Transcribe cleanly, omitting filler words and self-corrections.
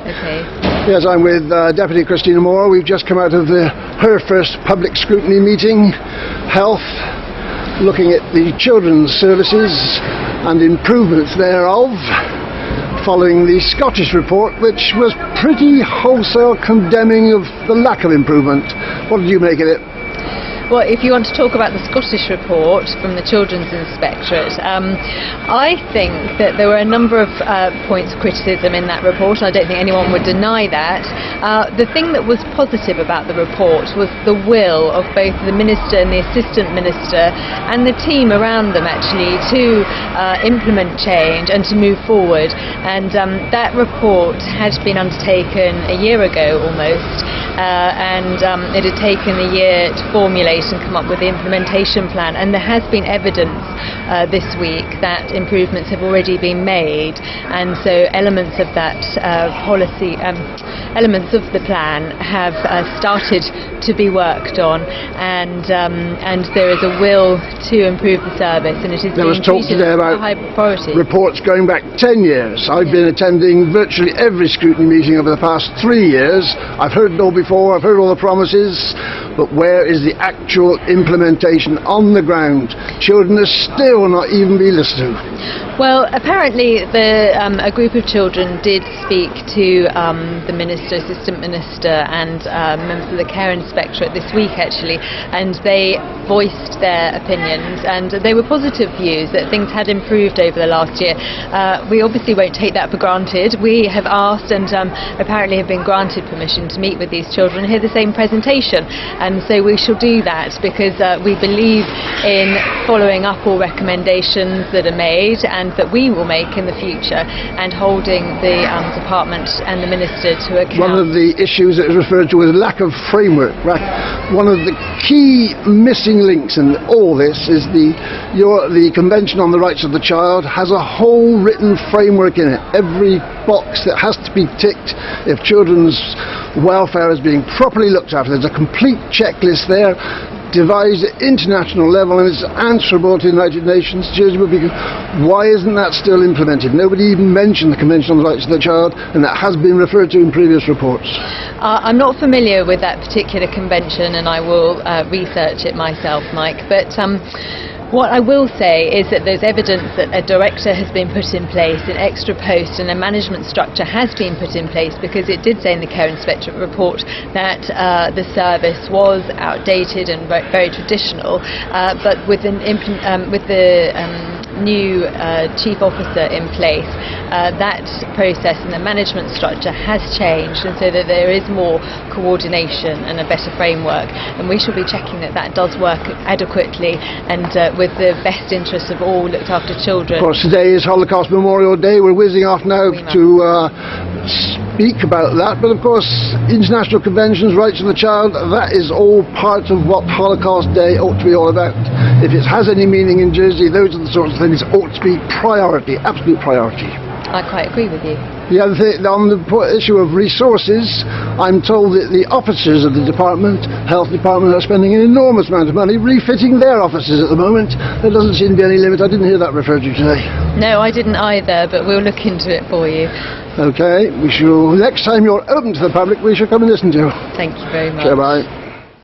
Okay. Yes, I'm with Deputy Kristina Moore. We've just come out of her first public scrutiny meeting, health, looking at the children's services and improvements thereof, following the Scottish report, which was pretty wholesale condemning of the lack of improvement. What did you make of it? Well, if you want to talk about the Scottish report from the Children's Inspectorate, I think that there were a number of points of criticism in that report. I don't think anyone would deny that. The thing that was positive about the report was the will of both the Minister and the Assistant Minister and the team around them actually to implement change and to move forward. And that report had been undertaken a year ago almost, and it had taken a year to formulate and come up with the implementation plan, and there has been evidence this week that improvements have already been made, and so elements of that policy, elements of the plan have started to be worked on, and there is a will to improve the service, and it is there was talk today about high priority. Reports going back 10 years. I've been attending virtually every scrutiny meeting over the past 3 years. I've heard it all before, I've heard all the promises, but where is the actual implementation on the ground? Children are still not even being listened to. Well, apparently a group of children did speak to the Minister, Assistant Minister and members of the Care Inspectorate this week actually, and they voiced their opinions, and they were positive views that things had improved over the last year. We obviously won't take that for granted. We have asked and apparently have been granted permission to meet with these children and hear the same presentation, and so we shall do that because we believe in following up all recommendations that are made and that we will make in the future, and holding the department and the Minister to account. One of the issues that is referred to as lack of framework. Right? One of the key missing links in all this is the Convention on the Rights of the Child has a whole written framework in it. Every box that has to be ticked if children's welfare is being properly looked after. There's a complete checklist there, devised at international level, and it's answerable to the United Nations. Why isn't that still implemented? Nobody even mentioned the Convention on the Rights of the Child, and that has been referred to in previous reports. I'm not familiar with that particular convention, and I will research it myself, Mike, but what I will say is that there's evidence that a director has been put in place, an extra post and a management structure has been put in place, because it did say in the Care Inspectorate report that the service was outdated and very traditional, but with the new chief officer in place, that process and the management structure has changed, and so that there is more coordination and a better framework, and we shall be checking that that does work adequately and with the best interests of all looked after children. Of course, today is Holocaust Memorial Day. We're whizzing off now to speak about that, but of course international conventions, rights of the child, that is all part of what Holocaust Day ought to be all about. If it has any meaning in Jersey, those are the sorts of things that ought to be priority, absolute priority. I quite agree with you. The other thing, on the issue of resources, I'm told that the officers of the department, health department, are spending an enormous amount of money refitting their offices at the moment. There doesn't seem to be any limit. I didn't hear that referred to today. No, I didn't either, but we'll look into it for you. Okay, we shall, next time you're open to the public, we shall come and listen to you. Thank you very much. Goodbye.